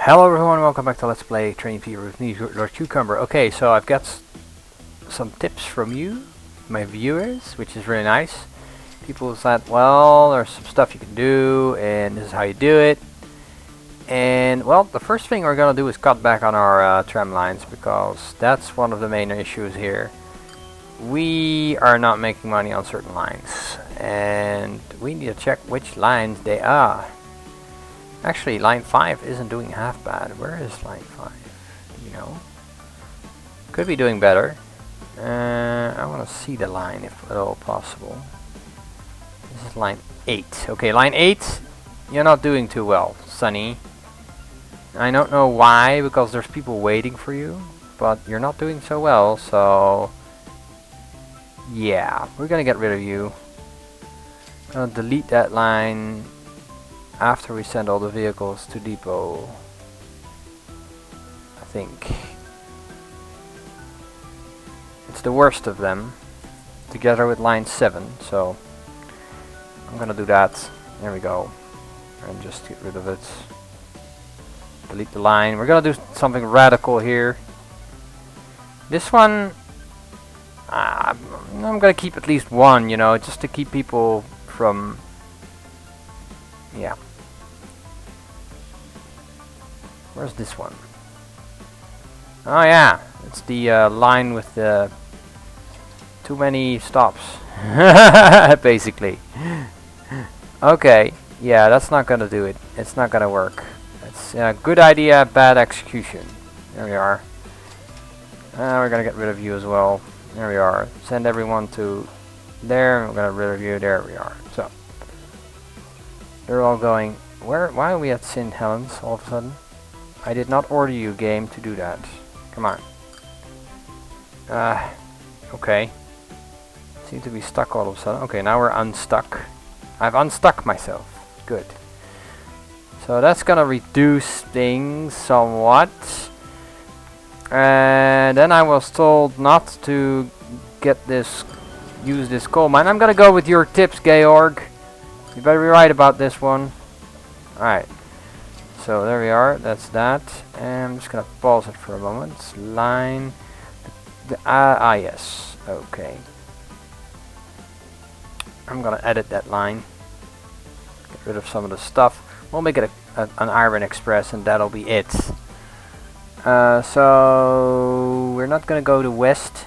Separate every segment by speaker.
Speaker 1: Hello everyone, welcome back to Let's Play Train Peter with me, Lord Cucumber. Okay, so I've got some tips from you, my viewers, which is really nice. People said, well, there's some stuff you can do, and this is how you do it. And, well, the first thing we're going to do is cut back on our tram lines, because that's one of the main issues here. We are not making money on certain lines, and we need to check which lines they are. Actually, line 5 isn't doing half bad. Where is line 5? You know? Could be doing better. I want to see the line if at all possible. This is line 8. Okay, line 8, you're not doing too well, Sonny. I don't know why, because there's people waiting for you, but you're not doing so well, so... yeah, we're gonna get rid of you. Gonna delete that line after we send all the vehicles to depot, I think. It's the worst of them, together with line 7, so I'm gonna do that. There we go. And just get rid of it. Delete the line. We're gonna do something radical here. This one, I'm gonna keep at least one, you know, just to keep people from... yeah. Where's this one? Oh yeah, it's the line with the too many stops, basically. Okay, yeah, that's not gonna do it. It's not gonna work. It's a good idea, bad execution. There we are. We're gonna get rid of you as well. There we are. Send everyone to there. We're gonna get rid of you. There we are. So they're all going. Where? Why are we at St. Helens all of a sudden? I did not order you, game, to do that. Come on. Okay. Seem to be stuck all of a sudden. Okay, now we're unstuck. I've unstuck myself. Good. So that's gonna reduce things somewhat. And then I was told not to get this, use this coal mine. I'm gonna go with your tips, Georg. You better be right about this one. Alright. So there we are, that's that. And I'm just gonna pause it for a moment. Line, yes, okay. I'm gonna edit that line. Get rid of some of the stuff. We'll make it an Iron Express and that'll be it. So we're not gonna go to west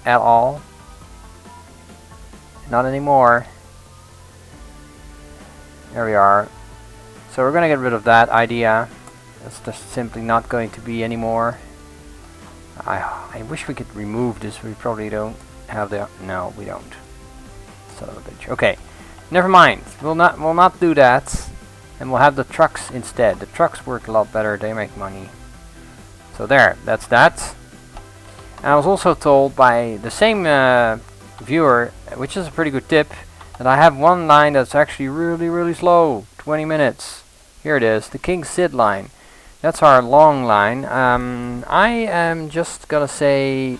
Speaker 1: at all. Not anymore. There we are. So we're gonna get rid of that idea. That's just simply not going to be anymore. I wish we could remove this. We probably don't have the... no, we don't. Son of a bitch. Okay, never mind. We'll not do that, and we'll have the trucks instead. The trucks work a lot better. They make money. So there, that's that. And I was also told by the same viewer, which is a pretty good tip, that I have one line that's actually really slow. 20 minutes. Here it is, the King Sid line. That's our long line. I am just gonna say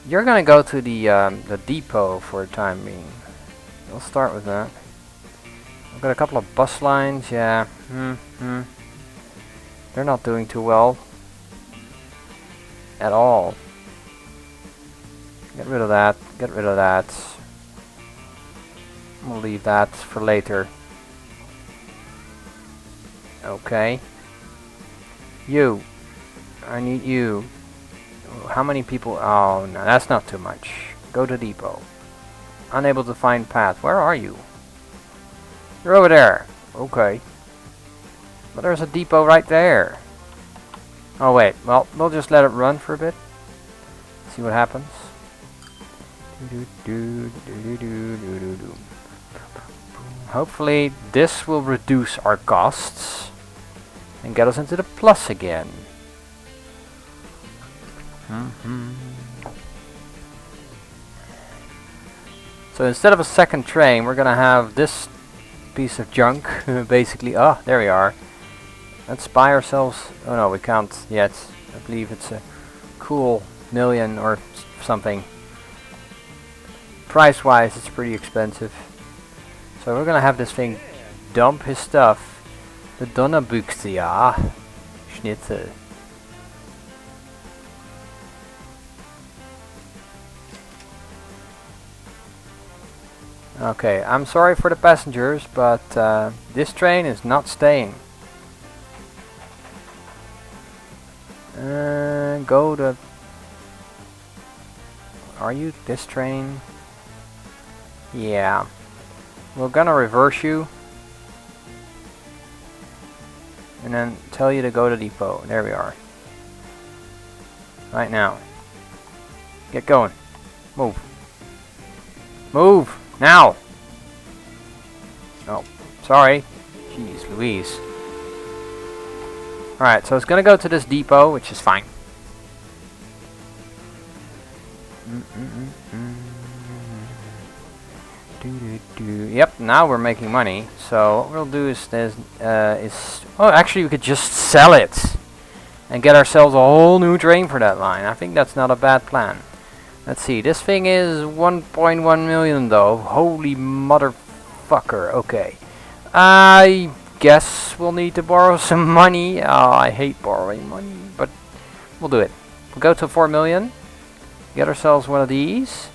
Speaker 1: you're gonna go to the depot for the time being. We'll start with that. I've got a couple of bus lines. Yeah. They're not doing too well at all. Get rid of that. Get rid of that. We'll leave that for later. Okay. You. I need you. How many people? Oh, no, that's not too much. Go to depot. Unable to find path. Where are you? You're over there. Okay. But there's a depot right there. Oh, wait. Well, we'll just let it run for a bit. See what happens. Hopefully, this will reduce our costs and get us into the plus again. So instead of a second train, we're gonna have this piece of junk, basically. Oh, there we are. Let's buy ourselves... oh no, we can't yet. I believe it's a cool million or something. Price-wise, it's pretty expensive. So we're gonna have this thing dump his stuff. The Donnerbüchse, ja. Schnitzel. Okay, I'm sorry for the passengers, but this train is not staying. Go to... Are you this train? Yeah. We're gonna reverse you. And then tell you to go to depot. There we are. Right now. Get going. Move. Move! Now! Oh, sorry. Jeez Louise. Alright, so it's gonna go to this depot, which is fine. Yep, now we're making money. So what we'll do is oh, actually we could just sell it and get ourselves a whole new train for that line. I think that's not a bad plan. Let's see, this thing is 1.1 million though. Holy motherfucker. Okay. I guess we'll need to borrow some money. Oh, I hate borrowing money, but we'll do it. We'll go to 4 million. Get ourselves one of these.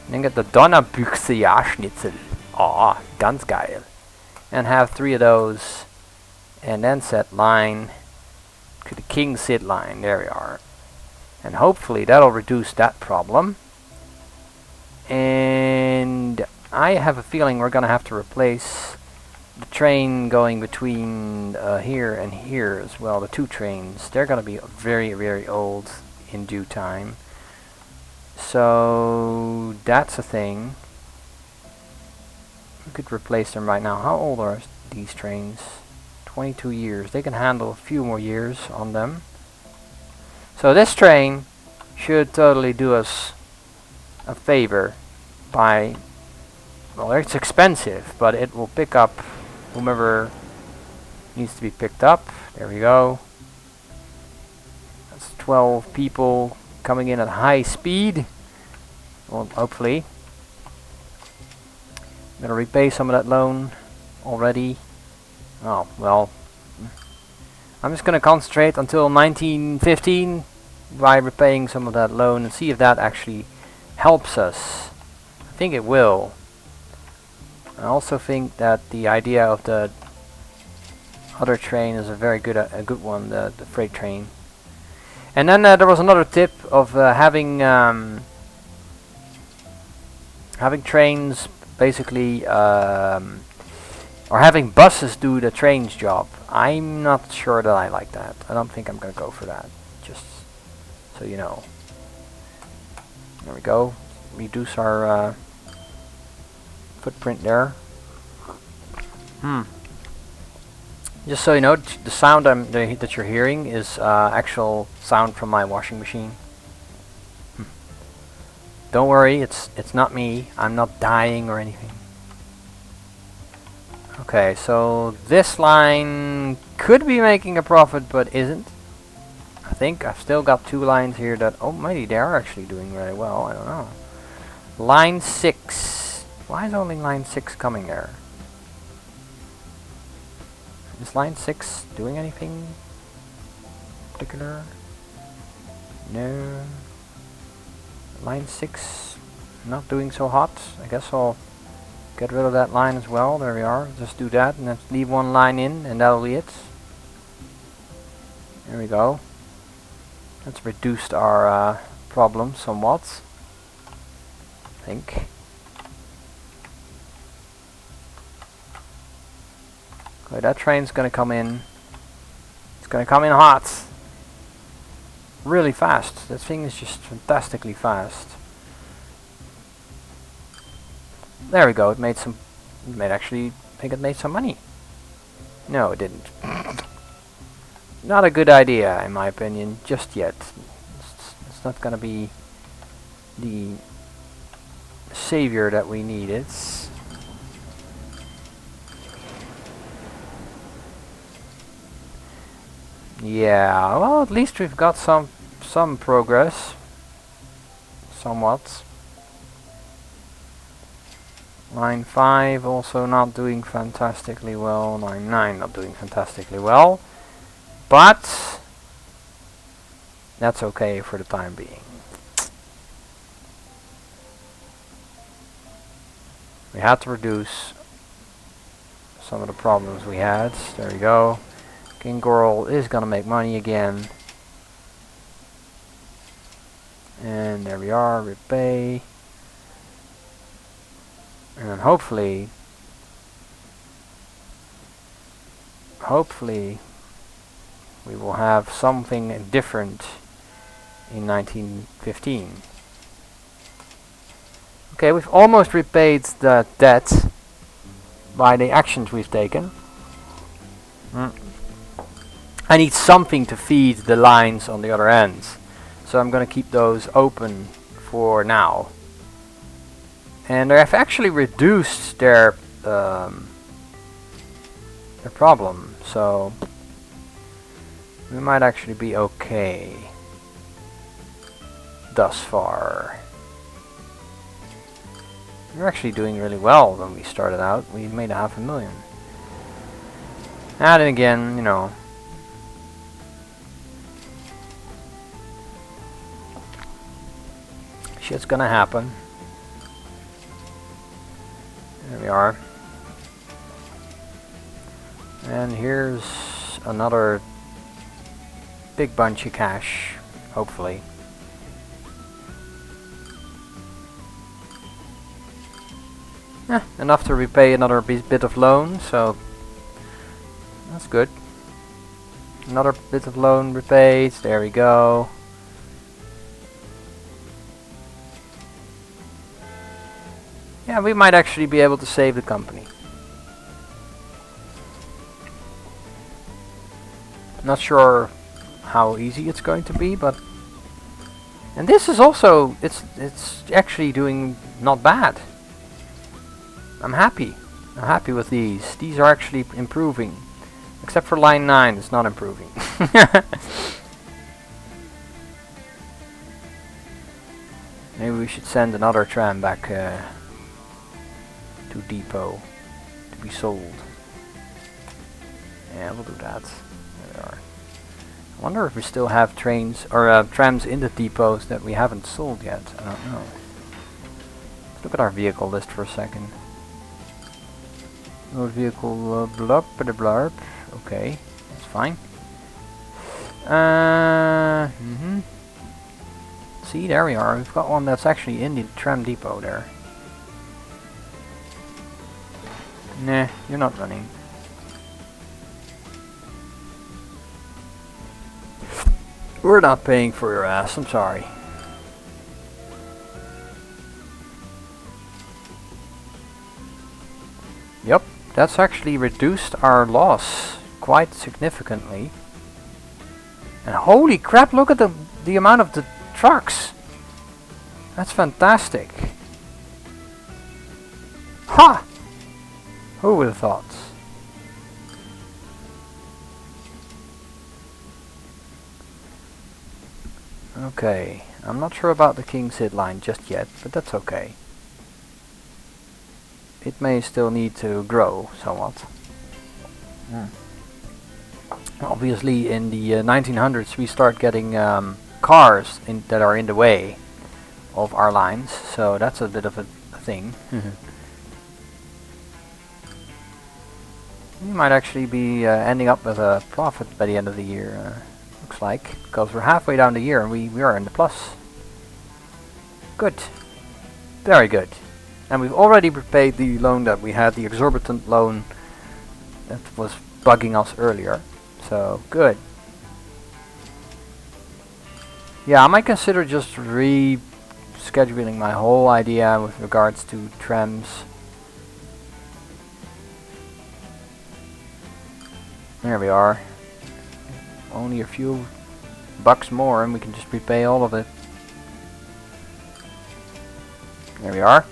Speaker 1: And then get the Donnerbüchse Schnitzel. Aw, ganz geil. And have 3 of those. And then set line to the King Sid line. There we are. And hopefully that'll reduce that problem. And I have a feeling we're gonna have to replace the train going between here and here as well. The 2 trains. They're gonna be very, very old in due time. So that's a thing. We could replace them right now. How old are these trains? 22 years. They can handle a few more years on them. So this train should totally do us a favor by, well, it's expensive, but it will pick up whomever needs to be picked up. There we go. That's 12 people coming in at high speed. Well, hopefully. I'm gonna repay some of that loan already. Oh, well. I'm just gonna concentrate until 1915 by repaying some of that loan and see if that actually helps us. I think it will. I also think that the idea of the other train is a very good one, the freight train. And then there was another tip of having trains basically, or having buses do the train's job. I'm not sure that I like that. I don't think I'm gonna go for that. Just so you know. There we go. Reduce our footprint there. Just so you know, the sound that you're hearing is actual sound from my washing machine. Don't worry, it's not me. I'm not dying or anything. Okay, so this line could be making a profit, but isn't. I think I've still got 2 lines here that, oh, maybe they are actually doing very well. I don't know. Line 6. Why is only line 6 coming there? Is line 6 doing anything particular? No. Line 6 not doing so hot. I guess I'll get rid of that line as well. There we are. Just do that and then leave 1 line in and that'll be it. There we go. That's reduced our problem somewhat, I think. Okay, that train's gonna come in. It's gonna come in hot. Really fast. That thing is just fantastically fast. There we go. It made some. It made actually. I think it made some money. No, it didn't. Not a good idea, in my opinion, just yet. It's not gonna be the savior that we need. It's. Yeah, well, at least we've got some progress. Somewhat. Line 5 also not doing fantastically well. Line 9 not doing fantastically well. But that's okay for the time being. We had to reduce some of the problems we had. There we go. King Gorl is gonna make money again. And there we are, repay. And then hopefully we will have something different in 1915. Okay, we've almost repaid the debt by the actions we've taken. I need something to feed the lines on the other ends, so I'm going to keep those open for now. And they have actually reduced their problem, so we might actually be okay thus far. We're actually doing really well when we started out. We made 500,000. And then again, you know, shit's gonna happen. There we are. And here's another big bunch of cash, hopefully. Enough to repay another bit of loan, so that's good. Another bit of loan repaid, there we go. Yeah, we might actually be able to save the company. Not sure how easy it's going to be, but... And this is also, it's actually doing not bad. I'm happy. I'm happy with these. These are actually improving. Except for line 9, it's not improving. Maybe we should send another tram back to depot to be sold. Yeah, we'll do that. There we are. I wonder if we still have trains or trams in the depots that we haven't sold yet. I don't know. Let's look at our vehicle list for a second. Road vehicle blurb, blurb. Okay, that's fine. See, there we are. We've got one that's actually in the tram depot there. Nah, you're not running. We're not paying for your ass, I'm sorry. Yep, that's actually reduced our loss quite significantly. And holy crap, look at the amount of the trucks. That's fantastic. Ha! Who would have thought? Okay, I'm not sure about the King's Head line just yet, but that's okay. It may still need to grow somewhat. Obviously in the 1900s we start getting cars that are in the way of our lines, so that's a bit of a thing. We might actually be ending up with a profit by the end of the year, looks like, because we're halfway down the year and we are in the plus. Good. Very good. And we've already repaid the loan that we had, the exorbitant loan that was bugging us earlier. So, good. Yeah, I might consider just rescheduling my whole idea with regards to trams. There we are. Only a few bucks more and we can just repay all of it. There we are.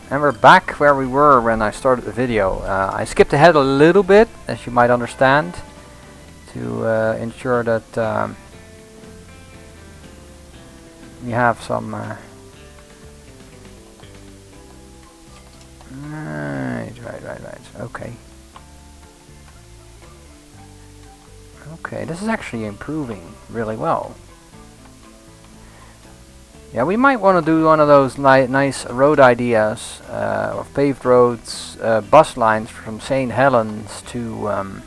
Speaker 1: And we're back where we were when I started the video. I skipped ahead a little bit, as you might understand, to ensure that we have some Right. Okay. Okay, this is actually improving really well. Yeah, we might want to do one of those nice road ideas, or paved roads, bus lines from St. Helens to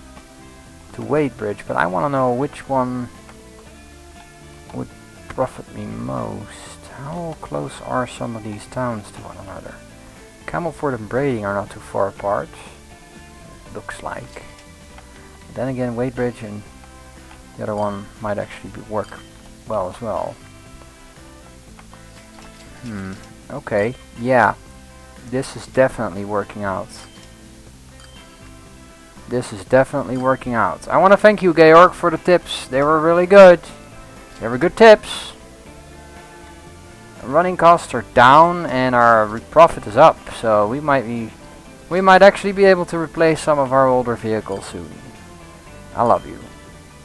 Speaker 1: Wadebridge, but I want to know which one would profit me most. How close are some of these towns to one another? Camelford and Brading are not too far apart, looks like. But then again, Wadebridge and the other one might actually work well as well. Okay, yeah. This is definitely working out. This is definitely working out. I want to thank you, Georg, for the tips. They were really good. They were good tips. Our running costs are down and our profit is up, so we might actually be able to replace some of our older vehicles soon. I love you.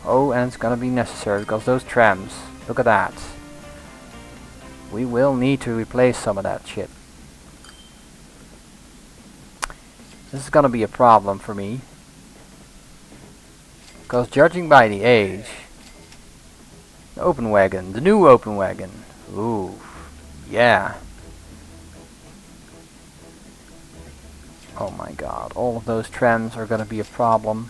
Speaker 1: Oh, and it's gonna be necessary because those trams, look at that. We will need to replace some of that shit. This is gonna be a problem for me. Because judging by the age, the open wagon, the new open wagon. Ooh, yeah. Oh my god, all of those trams are gonna be a problem.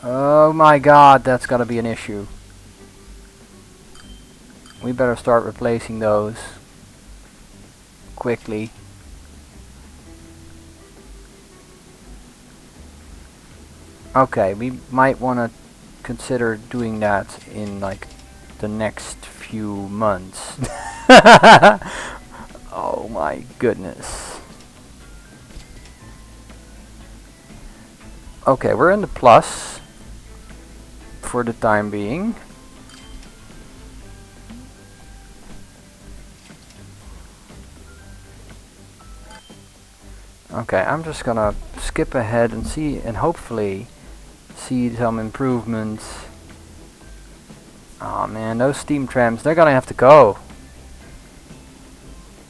Speaker 1: Oh my god, that's gonna be an issue. We better start replacing those quickly. Okay, we might want to consider doing that in like the next few months. Oh my goodness. Okay, we're in the plus for the time being. Okay, I'm just gonna skip ahead and see, and hopefully see some improvements. Oh man, those steam trams, they're gonna have to go.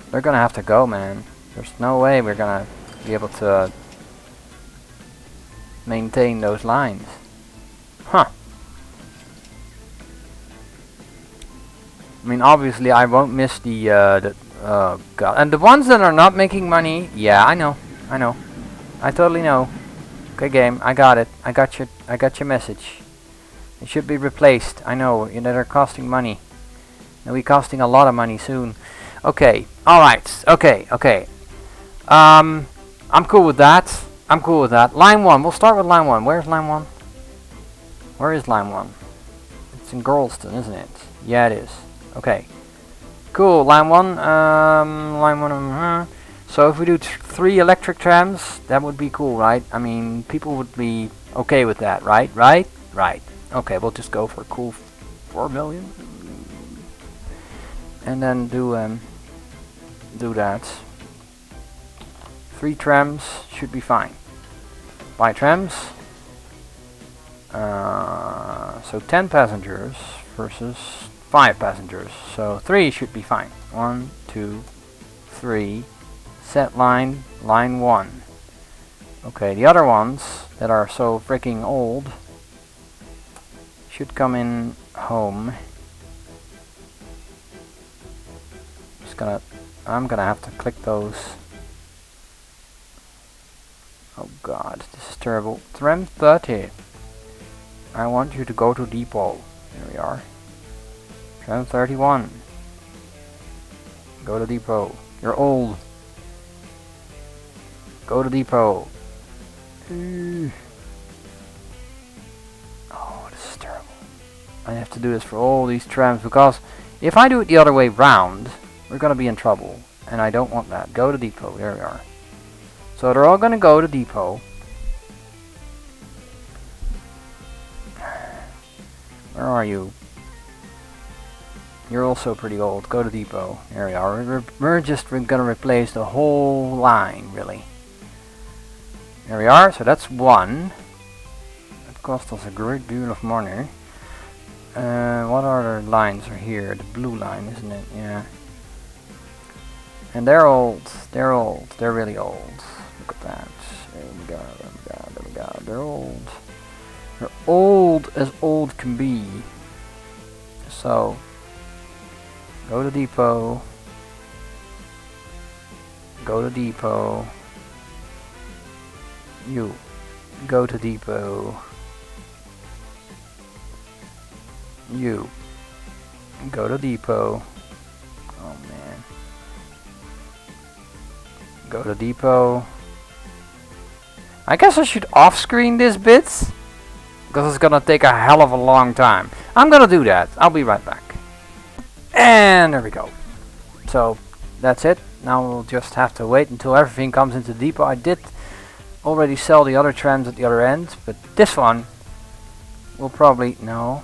Speaker 1: They're gonna have to go, man. There's no way we're gonna be able to maintain those lines. Huh. I mean, obviously I won't miss the oh god. And the ones that are not making money, yeah, I know. I totally know. Okay, game, I got it. I got your message. It should be replaced. I know, they're costing money. They'll be costing a lot of money soon. Okay, alright, okay. I'm cool with that. Line 1, we'll start with line 1. Where's line 1? Where is line 1? It's in Girlston, isn't it? Yeah, it is. Okay. Cool, line 1, so if we do 3 electric trams, that would be cool, right? I mean, people would be okay with that, right? Right. Okay, we'll just go for a cool 4 million. And then do that. 3 trams should be fine. Buy trams. So 10 passengers versus 5 passengers. So 3 should be fine. 1, 2, 3. Set line 1. Okay, the other ones that are so freaking old should come in home. I'm gonna have to click those. Oh god, this is terrible. Tram 30. I want you to go to depot. Here we are. Tram 31. Go to depot. You're old. Go to depot. Oh, this is terrible. I have to do this for all these trams because if I do it the other way round, we're gonna be in trouble. And I don't want that. Go to depot. There we are. So they're all gonna go to depot. Where are you? You're also pretty old. Go to depot. There we are. We're gonna replace the whole line, really. There we are. So that's 1. That cost us a great deal of money. What other lines are here? The blue line, isn't it? Yeah. And they're old. They're old. They're really old. Look at that. There we go. There we go. There we go. They're old. They're old as old can be. So, go to depot. Go to depot. You. Go to depot. You. Go to depot. Oh man. Go to depot. I guess I should off-screen this bit, because it's gonna take a hell of a long time. I'm gonna do that. I'll be right back. And there we go. So that's it. Now we'll just have to wait until everything comes into the depot. I did already sell the other trams at the other end, but this one will probably... No.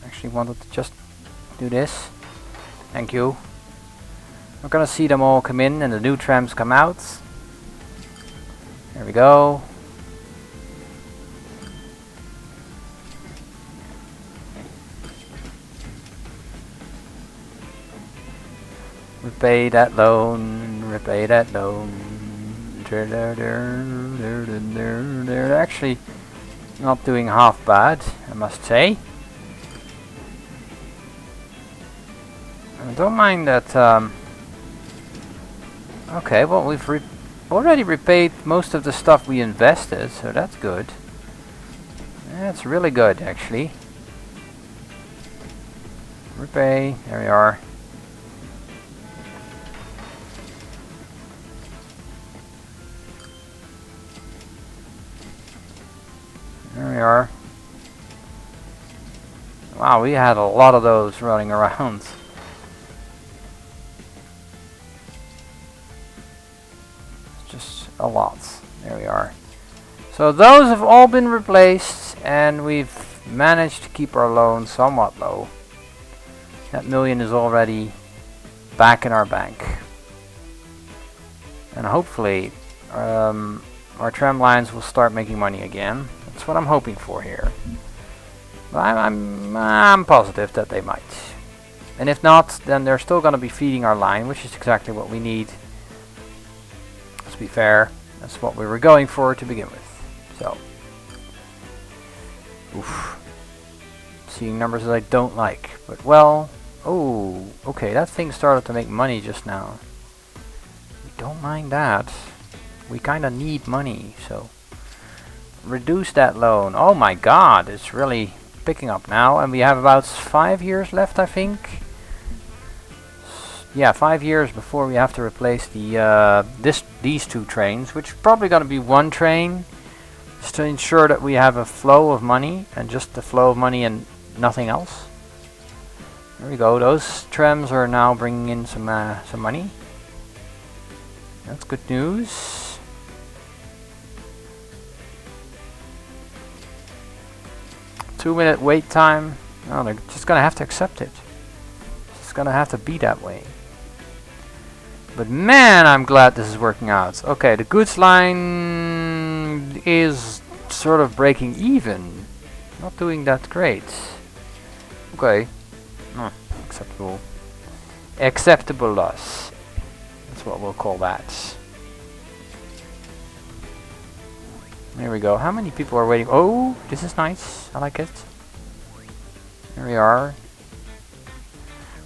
Speaker 1: Actually wanted to just do this. Thank you. We're gonna see them all come in and the new trams come out. There we go. Repay that loan, repay that loan. They're actually not doing half bad, I must say. I don't mind that. Okay, well we've already repaid most of the stuff we invested, so that's good. That's really good, actually. Repay, there we are. There we are. Wow, we had a lot of those running around. Just a lot. There we are. So those have all been replaced, and we've managed to keep our loan somewhat low. That million is already back in our bank. And hopefully our tram lines will start making money again. That's what I'm hoping for here. But I'm positive that they might. And if not, then they're still going to be feeding our line, which is exactly what we need. Let's be fair. That's what we were going for to begin with. So. Oof. Seeing numbers that I don't like. But well, oh, okay, that thing started to make money just now. We don't mind that. We kind of need money, so reduce that loan. Oh my god, it's really picking up now, and we have about 5 years left, I think. Yeah, 5 years before we have to replace the these two trains, which is probably going to be one train, just to ensure that we have a flow of money, and just the flow of money and nothing else. There we go. Those trams are now bringing in some money. That's good news. Two-minute wait time. Oh, they're just gonna have to accept it. It's gonna have to be that way. But man, I'm glad this is working out. Okay, the goods line is sort of breaking even. Not doing that great. Okay. Acceptable. Acceptable loss. That's what we'll call that. There we go. How many people are waiting? Oh, this is nice. I like it. There we are.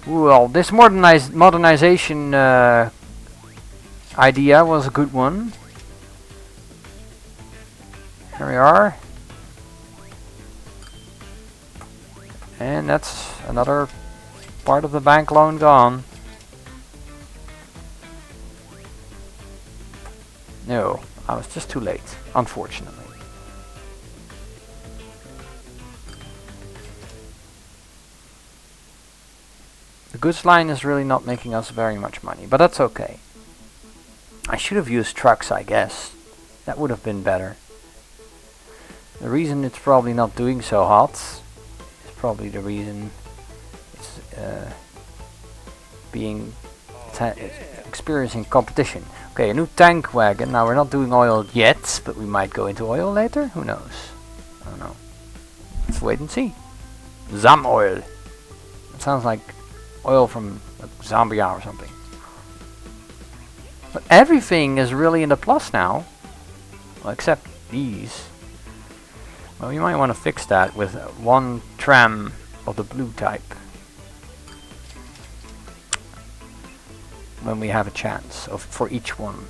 Speaker 1: Well, this modernization idea was a good one. Here we are. And that's another part of the bank loan gone. No, I was just too late, unfortunately. The goods line is really not making us very much money, but that's okay. I should have used trucks, I guess. That would have been better. The reason it's probably not doing so hot is probably the reason it's experiencing competition. Okay, a new tank wagon. Now we're not doing oil yet, but we might go into oil later. Who knows? I don't know. Let's wait and see. Zam oil. It sounds like oil from Zambia or something. But everything is really in the plus now. Well, except these. Well, we might want to fix that with one tram of the blue type. When we have a chance for each one.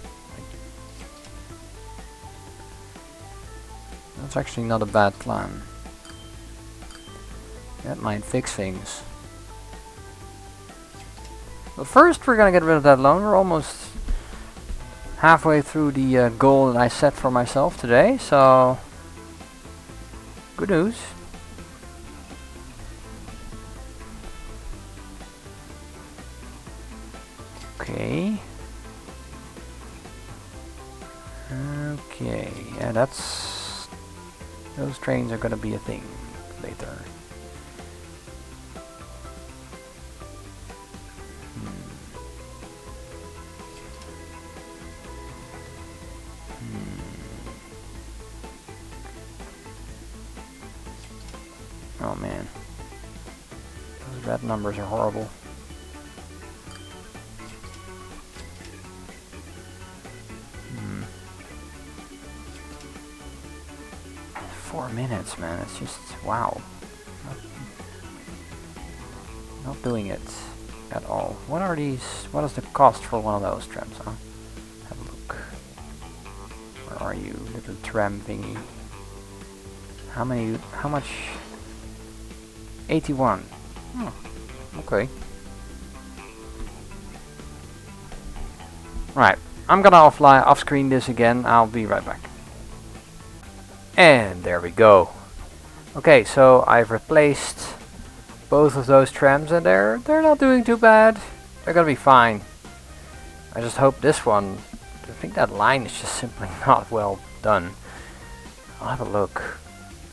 Speaker 1: That's actually not a bad plan. That might fix things. But first we're gonna get rid of that loan. We're almost halfway through the goal that I set for myself today, so good news. Okay. Okay, yeah, those trains are gonna be a thing later. Oh man, those red numbers are horrible. Hmm. 4 minutes, man. It's just wow. Not doing it at all. What are these? What is the cost for one of those trams? Huh? Have a look. Where are you, little tram thingy? How many? How much? 81. Oh, okay. Right, I'm gonna off-screen this again. I'll be right back. And there we go. Okay, so I've replaced both of those trams, and they're not doing too bad. They're gonna be fine. I just hope this one. I think that line is just simply not well done. I'll have a look.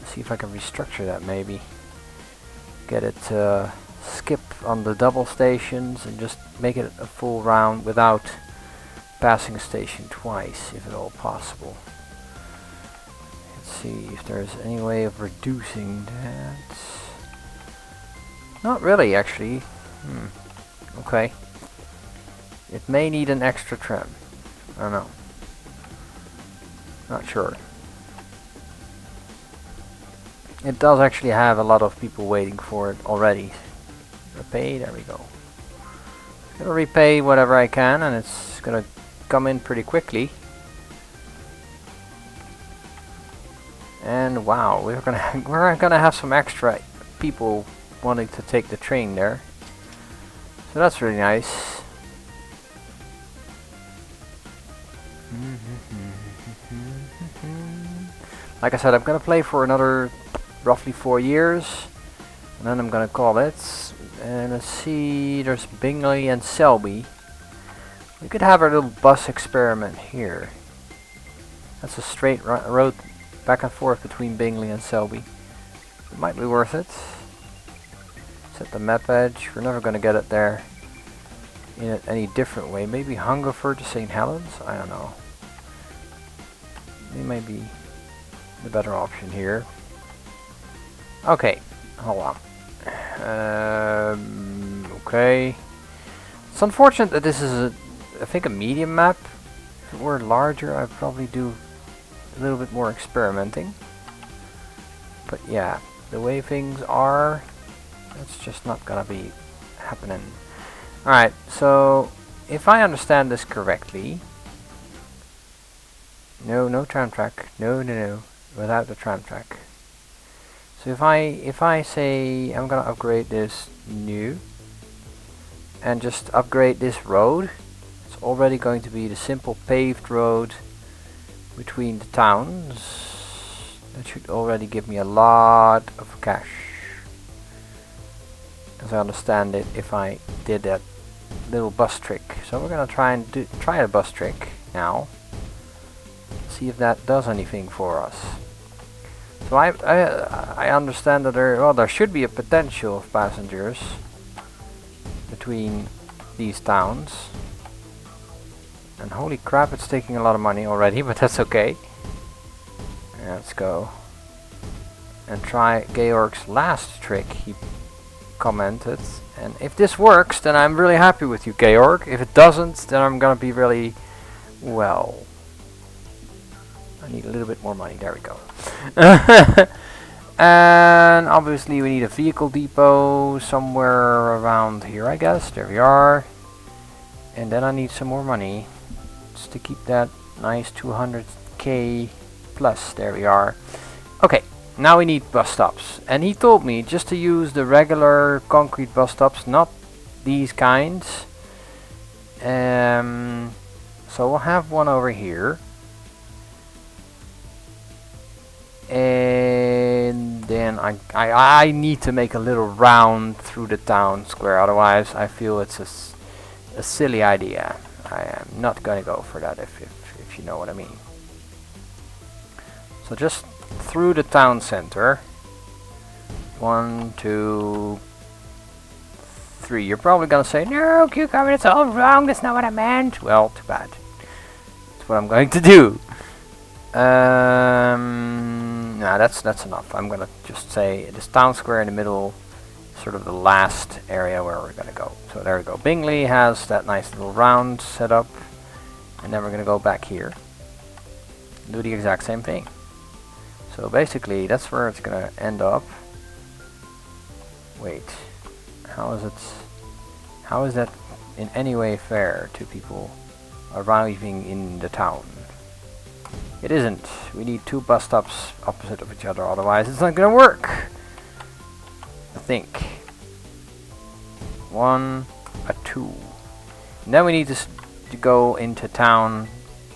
Speaker 1: See if I can restructure that maybe. Get it skip on the double stations and just make it a full round without passing a station twice, if at all possible. Let's see if there's any way of reducing that. Not really, actually. Okay. It may need an extra tram. I don't know. Not sure. It does actually have a lot of people waiting for it already. Repay, there we go. Gonna repay whatever I can, and it's gonna come in pretty quickly. And wow, we're gonna have some extra people wanting to take the train there. So that's really nice. Like I said, I'm gonna play for another roughly 4 years, and then I'm gonna call it. And let's see, there's Bingley and Selby. We could have our little bus experiment here. That's a straight road back and forth between Bingley and Selby. It might be worth it. Set the map edge. We're never gonna get it there in any different way. Maybe Hungerford to St. Helens? I don't know. It may be the better option here. Okay, hold on. Okay. It's unfortunate that this is I think a medium map. If it were larger, I'd probably do a little bit more experimenting. But yeah, the way things are, that's just not gonna be happening. Alright, so if I understand this correctly, no tram track. No. Without the tram track. So if I say I'm gonna upgrade this new and just upgrade this road, it's already going to be the simple paved road between the towns. That should already give me a lot of cash, as I understand it, if I did that little bus trick. So we're gonna try a bus trick now. See if that does anything for us. So I understand that there should be a potential of passengers between these towns. And holy crap, it's taking a lot of money already, but that's okay. Let's go and try Georg's last trick he commented. And if this works, then I'm really happy with you, Georg. If it doesn't, then I'm gonna be really Well, I need a little bit more money. There we go. And obviously we need a vehicle depot somewhere around here, I guess. There we are. And then I need some more money just to keep that nice 200k plus. There we are. Okay, now we need bus stops. And he told me just to use the regular concrete bus stops, not these kinds. So we'll have one over here. And then I need to make a little round through the town square, otherwise I feel it's a silly idea. I am not gonna go for that if you know what I mean. So just through the town center. 1, 2, 3. You're probably gonna say, no, Cucumber, it's all wrong, that's not what I meant. Well, too bad. That's what I'm going to do. Nah, that's enough. I'm gonna just say this town square in the middle, sort of the last area where we're gonna go. So there we go. Bingley has that nice little round set up, and then we're gonna go back here, do the exact same thing. So basically, that's where it's gonna end up. Wait, how is that in any way fair to people arriving in the town? It isn't. We need 2 bus stops opposite of each other, otherwise it's not gonna work. I think. 1, a 2. And then we need to go into town.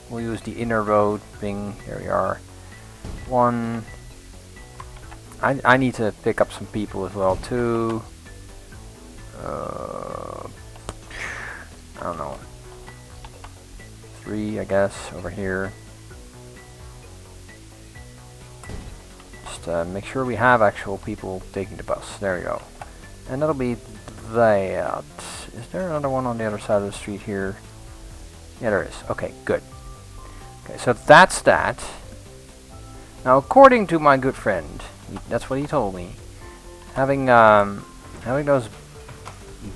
Speaker 1: We'll use the inner road thing. Here we are. 1. I need to pick up some people as well too. I don't know. 3, I guess, over here. Just make sure we have actual people taking the bus. There we go. And that'll be that. Is there another one on the other side of the street here? Yeah, there is. Okay, good. Okay, so that's that. Now, according to my good friend, that's what he told me. Having those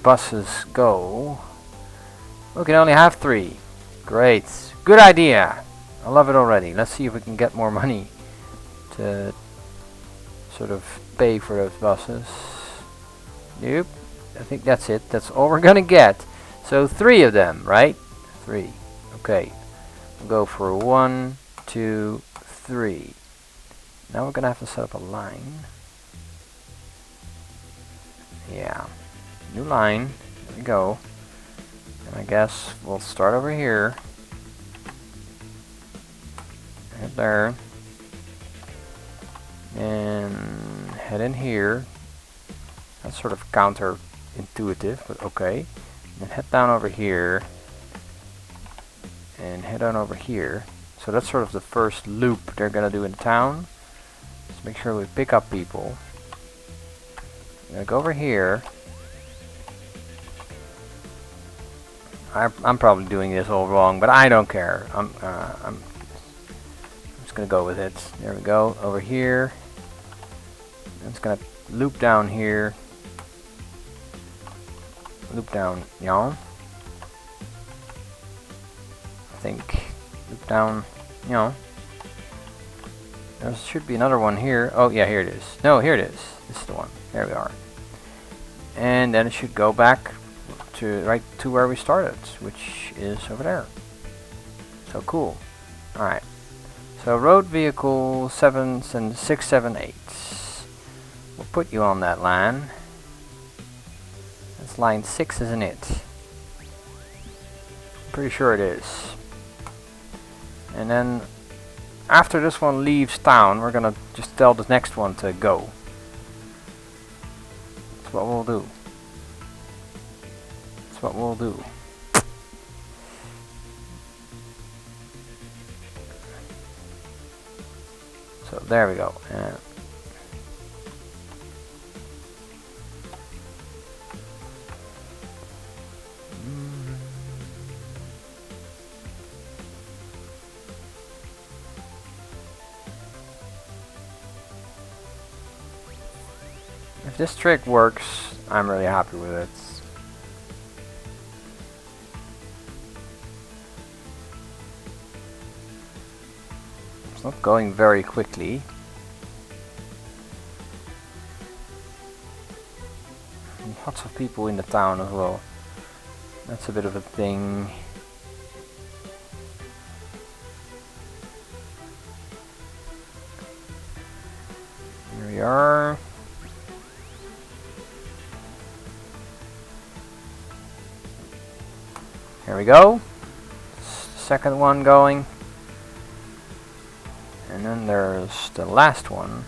Speaker 1: buses go, we can only have 3. Great, good idea. I love it already. Let's see if we can get more money to sort of pay for those buses. Nope. I think that's it. That's all we're gonna get. So 3 of them, right? 3. Okay. We'll go for 1, 2, 3. Now we're gonna have to set up a line. Yeah. New line. There we go. And I guess we'll start over here. Right there. And head in here. That's sort of counterintuitive, but okay. And then head down over here. And head on over here. So that's sort of the first loop they're gonna do in town. Let's make sure we pick up people. I'm gonna go over here. I'm probably doing this all wrong, but I don't care. I'm just gonna go with it. There we go. Over here. It's gonna loop down here. Loop down, yawn. I think loop down, yawn. There should be another one here. Oh yeah, here it is. No, here it is. This is the one. There we are. And then it should go back to right to where we started, which is over there. So cool. Alright. So road vehicle 7s and 6, 7, 8s. We'll put you on that line. That's line 6, isn't it? Pretty sure it is. And then after this one leaves town, we're gonna just tell the next one to go. That's what we'll do. That's what we'll do. So there we go. If this trick works, I'm really happy with it. It's not going very quickly. And lots of people in the town as well. That's a bit of a thing. Here we are. Here we go. Second one going. And then there's the last one.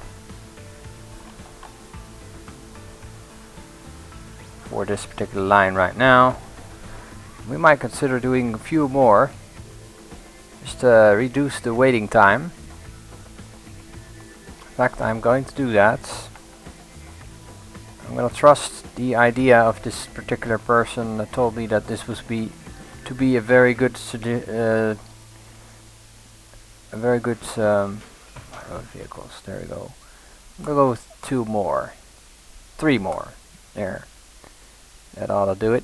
Speaker 1: For this particular line right now. We might consider doing a few more. Just to reduce the waiting time. In fact, I'm going to do that. I'm going to trust the idea of this particular person that told me that this was to be a very good road vehicles. There we go. I'm gonna go with 2 more, 3 more. There, that ought to do it.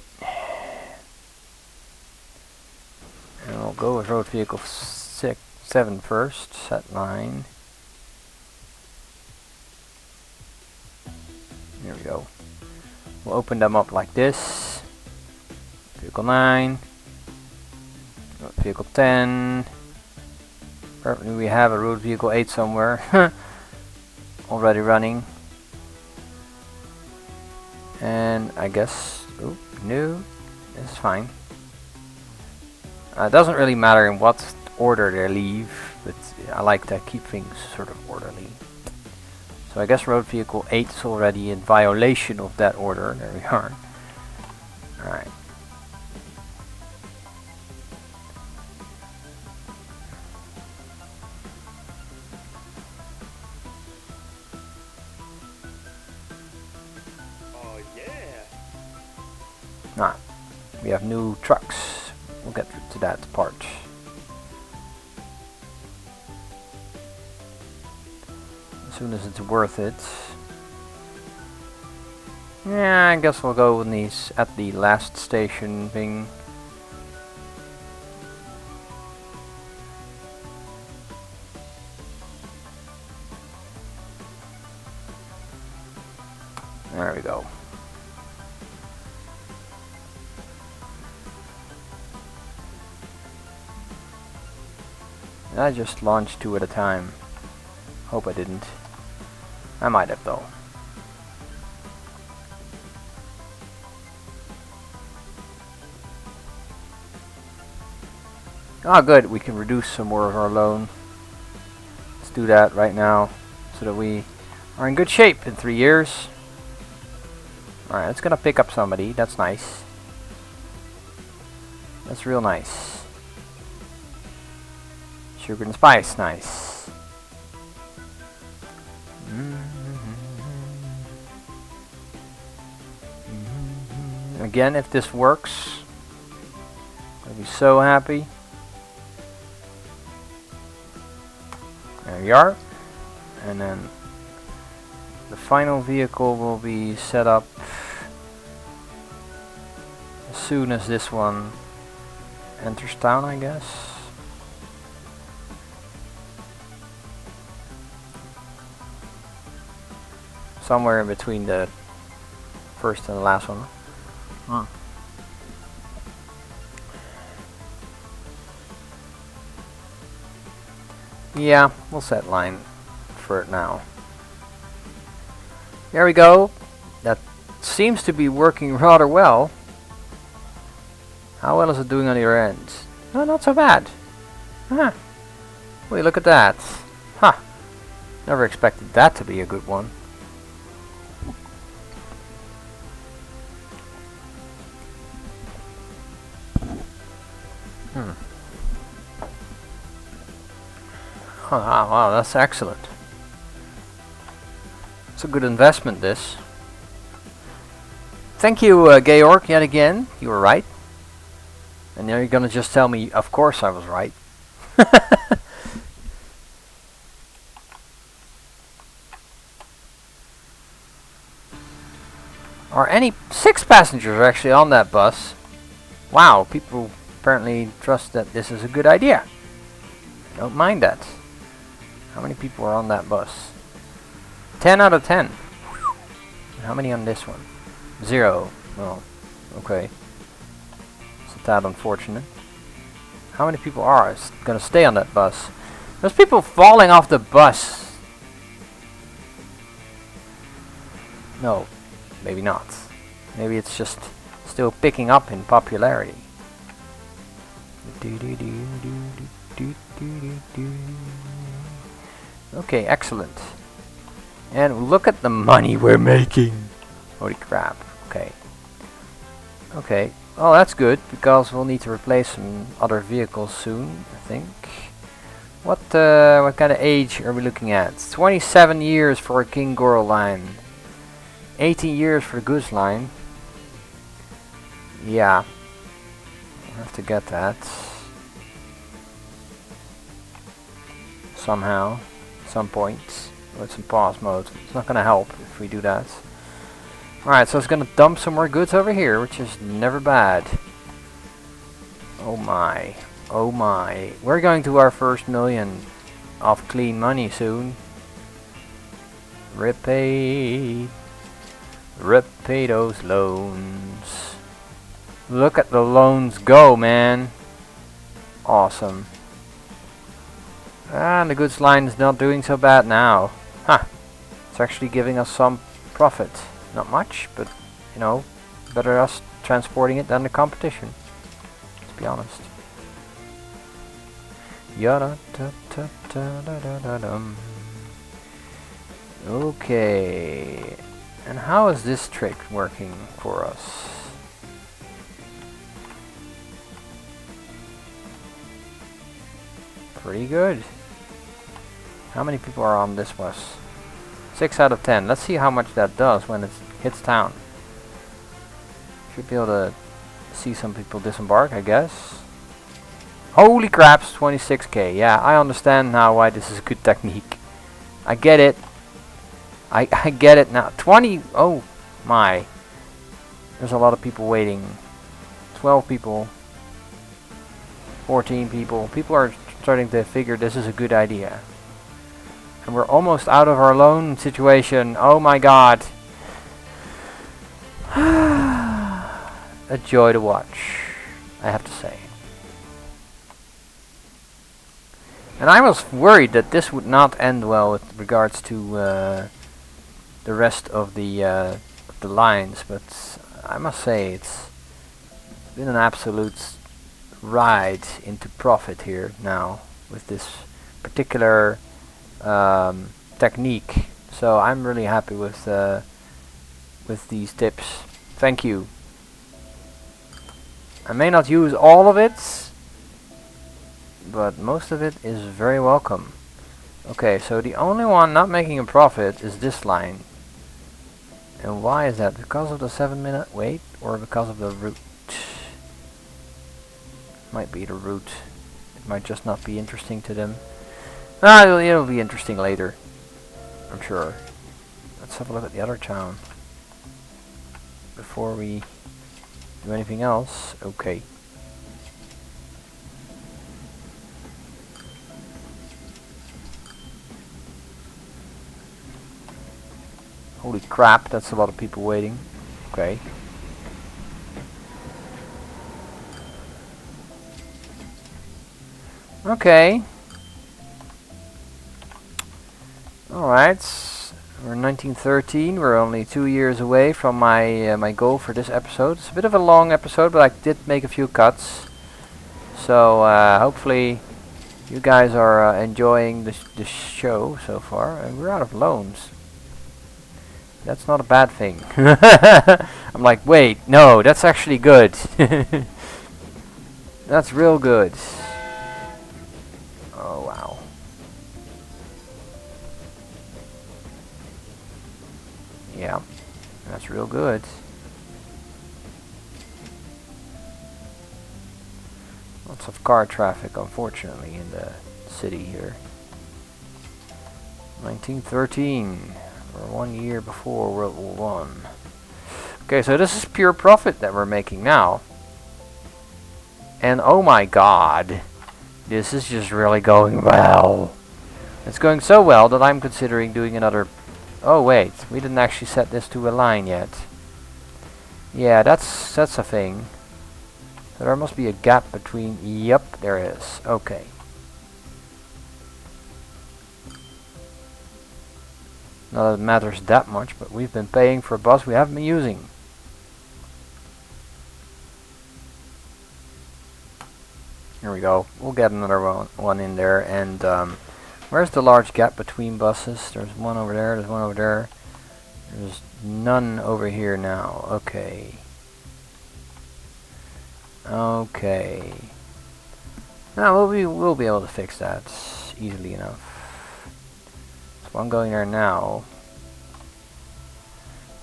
Speaker 1: And we'll go with road vehicle 7 first. Set line. There we go. We'll open them up like this. Vehicle 9. Vehicle 10. Apparently we have a road vehicle 8 somewhere. Already running. And I guess... Oh, no. It's fine. It doesn't really matter in what order they leave, but I like to keep things sort of orderly. So I guess road vehicle 8 is already in violation of that order. There we are. Alright. Ah, we have new trucks. We'll get to that part. As soon as it's worth it. Yeah, I guess we'll go with these at the last station thing. There we go. I just launched 2 at a time. Hope I didn't. I might have though. Ah, good. We can reduce some more of our loan. Let's do that right now so that we are in good shape in 3 years. Alright, it's gonna pick up somebody. That's nice. That's real nice. Sugar and spice, nice. Again, if this works, I'll be so happy. There we are. And then the final vehicle will be set up as soon as this one enters town, I guess. Somewhere in between the first and the last one. Huh. Yeah, we'll set line for it now. There we go. That seems to be working rather well. How well is it doing on your end? Oh, not so bad. Huh. Wait, look at that. Huh. Never expected that to be a good one. Oh, wow, that's excellent. It's a good investment, this. Thank you, Georg, yet again. You were right. And now you're gonna just tell me, of course I was right. Are any 6 passengers actually on that bus? Wow, people apparently trust that this is a good idea. Don't mind that. How many people are on that bus? 10 out of 10. How many on this one? 0. Well, okay. It's a tad unfortunate. How many people are gonna stay on that bus? There's people falling off the bus. No, maybe not. Maybe it's just still picking up in popularity. Okay, excellent. And look at the money we're making. Holy crap. Okay. Okay. Oh, that's good, because we'll need to replace some other vehicles soon, I think. What kind of age are we looking at? 27 years for a King Girl line. 18 years for the goods line. Yeah. I'll have to get that. Somehow. Some point. With some pause mode. It's not gonna help if we do that. Alright, so it's gonna dump some more goods over here, which is never bad. Oh my. Oh my. We're going to our first million of clean money soon. Repay those loans. Look at the loans go, man. Awesome. And the goods line is not doing so bad now. Huh. It's actually giving us some profit. Not much, but, you know, better us transporting it than the competition. Let's be honest. Yada da da da da da da dum. Okay. And how is this trick working for us? Pretty good. How many people are on this bus? 6 out of 10. Let's see how much that does when it hits town. Should be able to see some people disembark, I guess. Holy craps, 26k. Yeah, I understand now why this is a good technique. I get it. I get it now. 20. Oh my. There's a lot of people waiting. 12 people. 14 people. People are starting to figure this is a good idea. And we're almost out of our loan situation. Oh my god. A joy to watch, I have to say. And I was worried that this would not end well with regards to the rest of the lines, but I must say it's been an absolute ride into profit here now with this particular technique. So I'm really happy with these tips. Thank you. I may not use all of it, but most of it is very welcome. Okay, so the only one not making a profit is this line. And why is that? Because of the 7-minute wait or because of the route? Might be the route. It might just not be interesting to them. It'll be interesting later, I'm sure. Let's have a look at the other town before we do anything else. Okay. Holy crap, that's a lot of people waiting. Okay. Okay. Alright. We're in 1913. We're only 2 years away from my my goal for this episode. It's a bit of a long episode, but I did make a few cuts. So hopefully you guys are enjoying this show so far. And we're out of loans. That's not a bad thing. I'm like, wait, no, that's actually good. That's real good. Oh, wow. Yeah, that's real good. Lots of car traffic, unfortunately, in the city here. 1913. We're 1 year before World War I. Okay, so this is pure profit that we're making now. And oh my god, this is just really going well. It's going so well that I'm considering doing another... Oh wait, we didn't actually set this to a line yet. Yeah, that's a thing. So there must be a gap between... Yep, there is. Okay. Not that it matters that much, but we've been paying for a bus we haven't been using. Here we go. We'll get another one in there. And where's the large gap between buses? There's one over there. There's one over there. There's none over here now. Okay. Okay. Now we'll be able to fix that easily enough. So I'm going there now.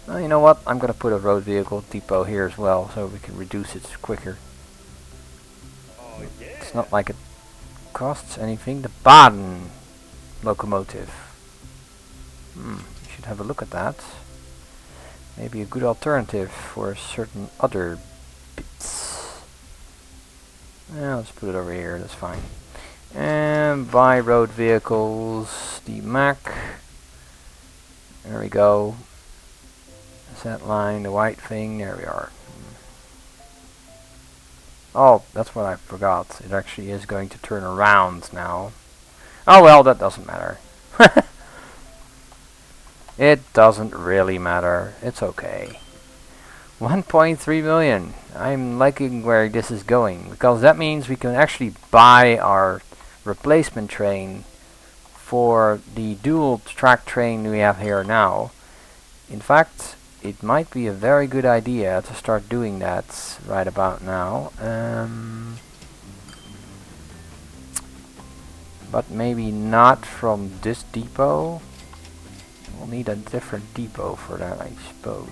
Speaker 1: Well, you know what? I'm gonna put a road vehicle depot here as well, so we can reduce it quicker. It's not like it costs anything. The Baden locomotive. You should have a look at that. Maybe a good alternative for certain other bits. Yeah, let's put it over here. That's fine. And buy road vehicles. The Mac. There we go. Set line, the white thing. There we are. Oh, that's what I forgot. It actually is going to turn around now. Oh well, that doesn't matter. It doesn't really matter. It's okay. 1.3 million. I'm liking where this is going, because that means we can actually buy our replacement train for the dual track train we have here now. In fact, it might be a very good idea to start doing that right about now. But maybe not from this depot. We'll need a different depot for that, I suppose.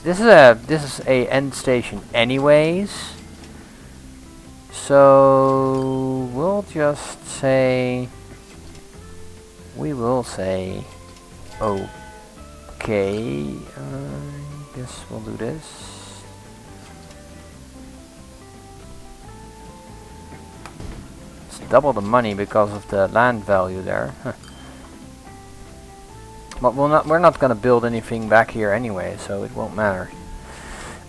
Speaker 1: This is a end station anyways. So we'll just say, we will say, okay, I guess we'll do this. It's double the money because of the land value there. Huh. But we're not gonna build anything back here anyway, so it won't matter.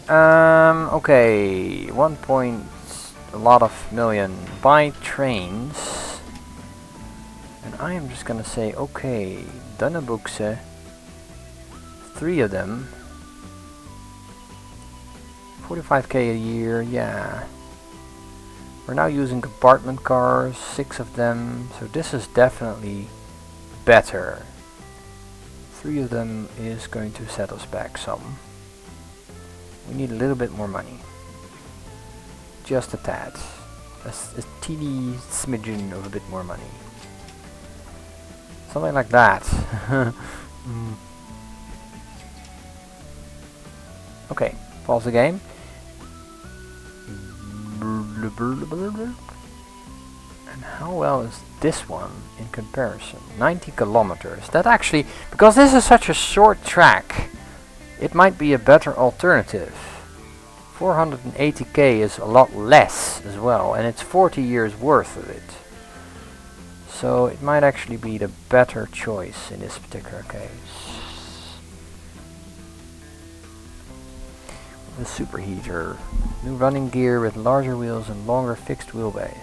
Speaker 1: Okay, a lot of million. Buy trains. And I am just gonna say, okay, Dannebukse. 3 of them. 45k a year, yeah. We're now using compartment cars, 6 of them, so this is definitely better. 3 of them is going to set us back some. We need a little bit more money. Just a tad. A teeny smidgen of a bit more money. Something like that. Okay, pause the game. And how well is this one in comparison? 90 kilometers. That actually, because this is such a short track, it might be a better alternative. 480k is a lot less as well, and it's 40 years worth of it. So it might actually be the better choice in this particular case. The superheater. New running gear with larger wheels and longer fixed wheelbase.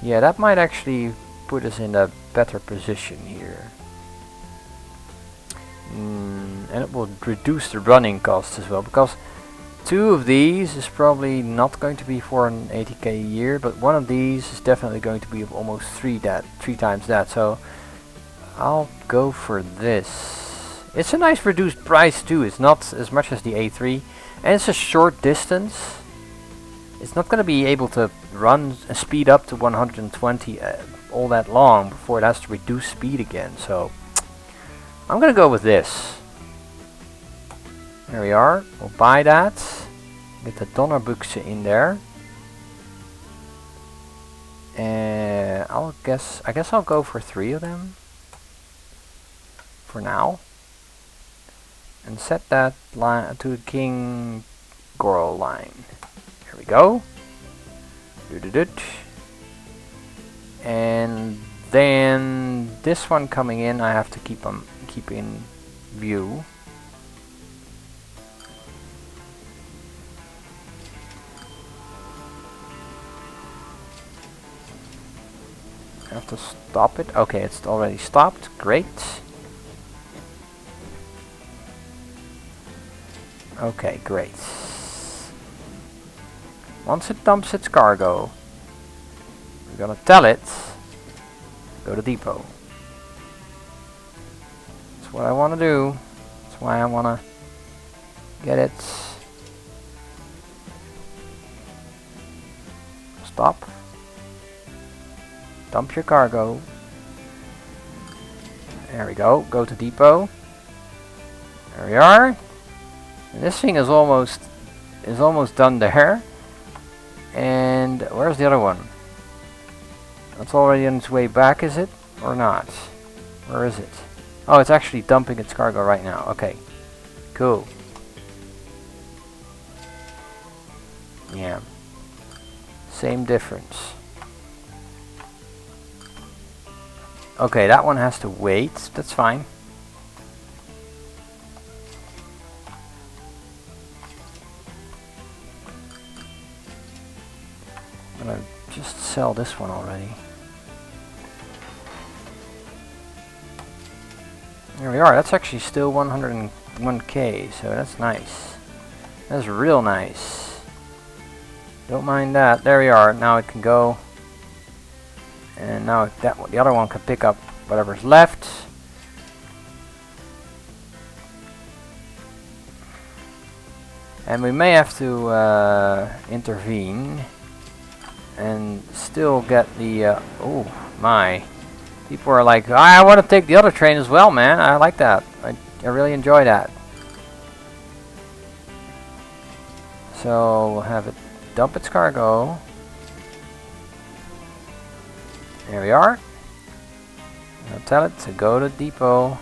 Speaker 1: Yeah, that might actually put us in a better position here. And it will reduce the running costs as well, because 2 of these is probably not going to be 480k a year, but one of these is definitely going to be almost 3 times that. So I'll go for this. It's a nice reduced price too. It's not as much as the A3, and it's a short distance. It's not going to be able to run and speed up to 120 all that long before it has to reduce speed again. So I'm going to go with this. There we are. We'll buy that. Get the Donnerbukse in there. And I guess I'll go for 3 of them for now. And set that line to the King Gorl line. Here we go. And then this one coming in, I have to keep in view. I have to stop it. Okay, it's already stopped. Great. Okay, great. Once it dumps its cargo, we're gonna tell it, go to depot. That's what I want to do. That's why I want to get it. Stop. Dump your cargo. There we go. Go to depot. There we are. And this thing is almost done there. And where's the other one? That's already on its way back, is it? Or not? Where is it? Oh, it's actually dumping its cargo right now. Okay. Cool. Yeah. Same difference. Okay, that one has to wait. That's fine. I'm gonna just sell this one already. There we are. That's actually still 101k, so that's nice. That's real nice. Don't mind that. There we are. Now it can go. And now the other one can pick up whatever's left. And we may have to intervene and still get the oh my, people are like, I want to take the other train as well, man. I like that. I really enjoy that. So we'll have it dump its cargo. There we are. I'll tell it to go to depot.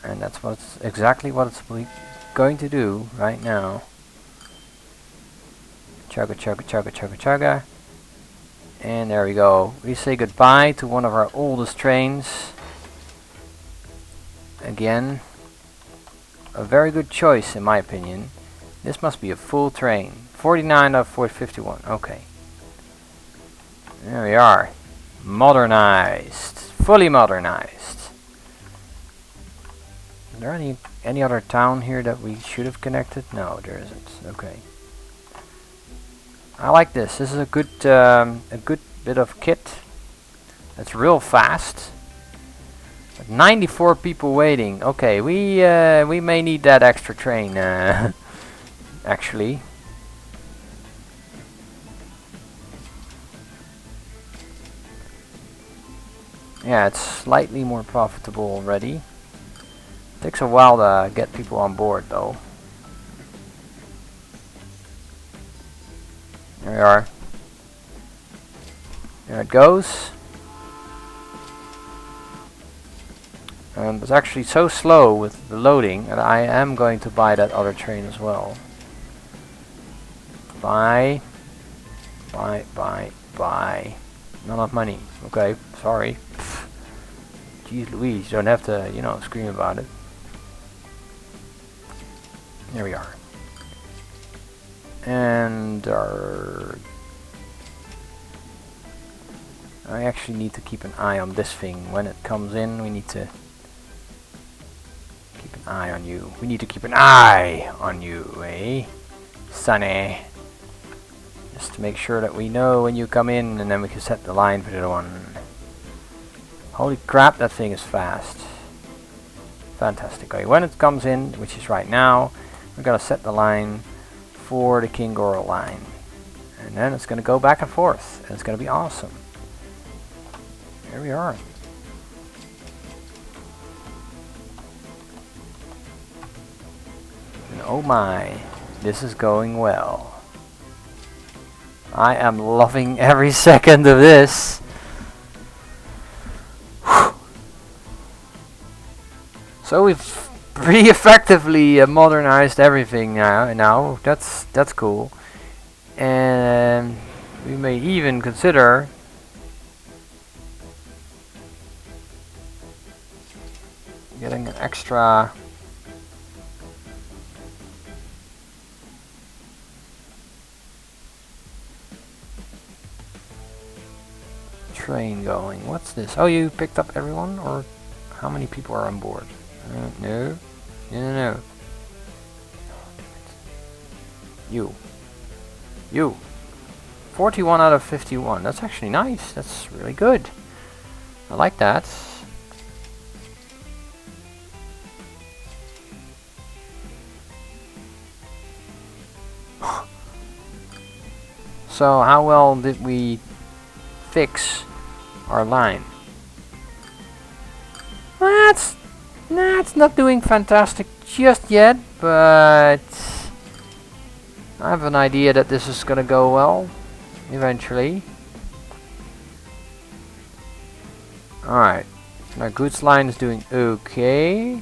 Speaker 1: And that's exactly what it's going to do right now. Chugga, chugga, chugga, chugga, chugga. And there we go. We say goodbye to one of our oldest trains. Again, a very good choice in my opinion. This must be a full train. 49 out of 451. Okay. There we are. Modernized. Fully modernized. Is there any other town here that we should have connected? No, there isn't. Okay. I like this. This is a good bit of kit. It's real fast. But 94 people waiting. Okay, we may need that extra train. Actually. Yeah, it's slightly more profitable already. Takes a while to get people on board though. There we are. There it goes. It's actually so slow with the loading that I am going to buy that other train as well. Buy. Buy, buy, buy. Not enough money. Okay, sorry. Pfft. Jeez Louise, you don't have to, you know, scream about it. There we are. And I actually need to keep an eye on this thing. When it comes in, we need to keep an eye on you. We need to keep an eye on you, eh? Sonny. Just to make sure that we know when you come in, and then we can set the line for the other one. Holy crap, that thing is fast. Fantastic. Okay, when it comes in, which is right now, we're gonna set the line for the King Goro line. And then it's gonna go back and forth. And it's gonna be awesome. Here we are. And oh my, this is going well. I am loving every second of this. So we've pretty effectively modernized everything now. That's cool. And We may even consider getting an extra train going. What's this? Oh, you picked up everyone? Or how many people are on board? No. No. You. 41 out of 51. That's actually nice. That's really good. I like that. So how well did we fix our line? Well, that's not doing fantastic just yet, but I have an idea that this is gonna go well eventually. Alright, our goods line is doing okay.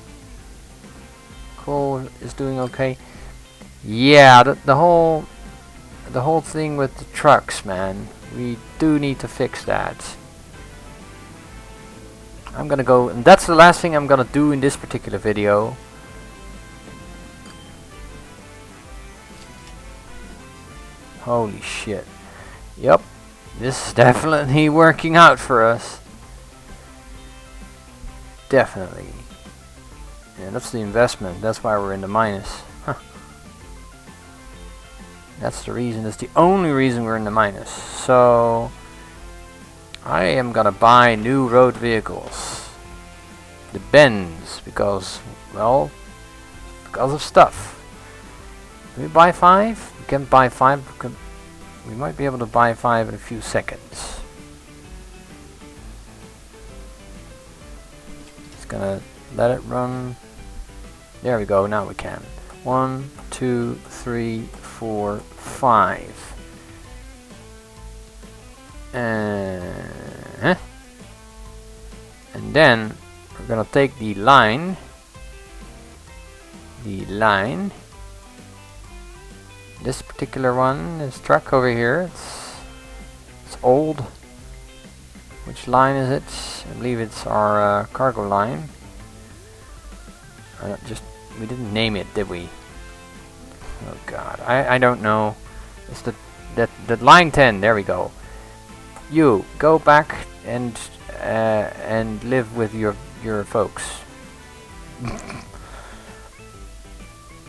Speaker 1: Coal is doing okay. Yeah, the whole thing with the trucks, man. We do need to fix that. I'm gonna go, and that's the last thing I'm gonna do in this particular video. Holy shit. Yep, this is definitely working out for us. Definitely. Yeah, that's the investment. That's why we're in the minus. Huh. That's the reason. That's the only reason we're in the minus. So I am gonna buy new road vehicles. The Benz, because, well, because of stuff. Can we buy 5? We can buy 5. We might be able to buy 5 in a few seconds. Just gonna let it run. There we go, now we can. 1, 2, 3, 4, 5. And then we're gonna take the line. This particular one, this truck over here, it's old. Which line is it? I believe it's our cargo line. We didn't name it, did we? Oh god, I don't know. It's the line 10. There we go. You go back and live with your folks.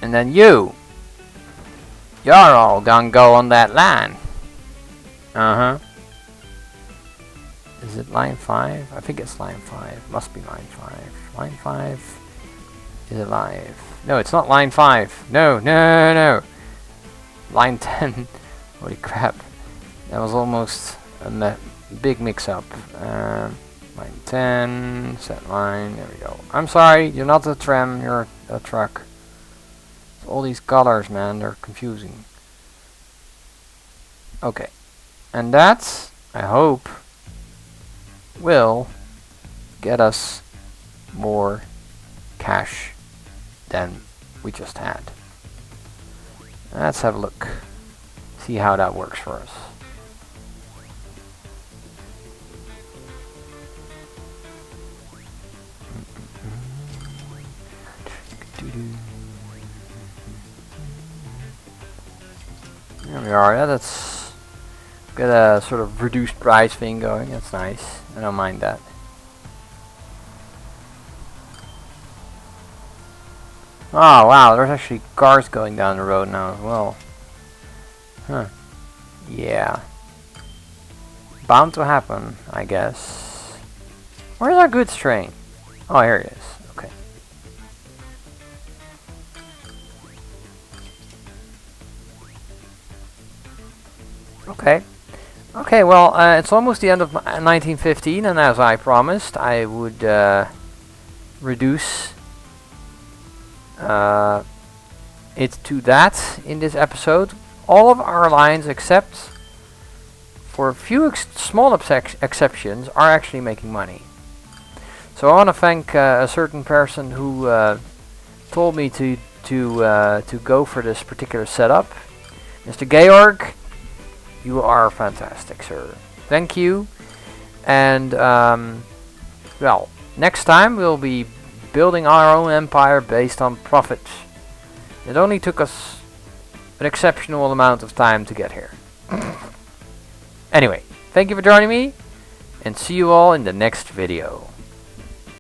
Speaker 1: And then you're all gonna go on that line. Is it line 5? I think it's line 5. Must be line 5. Line 5 is alive. No, it's not line 5. No. Line 10. Holy crap. That was almost a big mix-up. Line 10. Set line. There we go. I'm sorry. You're not a tram. You're a truck. All these colors, man. They're confusing. Okay. And that, I hope, will get us more cash than we just had. Let's have a look. See how that works for us. There we are. Yeah, that's got a sort of reduced price thing going. That's nice. I don't mind that. Oh wow, there's actually cars going down the road now as well. Huh. Yeah. Bound to happen, I guess. Where's our goods train? Oh, here it is. Okay. Okay, well, it's almost the end of 1915, and as I promised, I would reduce it to that in this episode. All of our lines, except for a few small exceptions, are actually making money. So I want to thank a certain person who told me to go for this particular setup, Mr. Georg. You are fantastic, sir. Thank you. And, well, next time we'll be building our own empire based on profits. It only took us an exceptional amount of time to get here. Anyway, thank you for joining me, and see you all in the next video.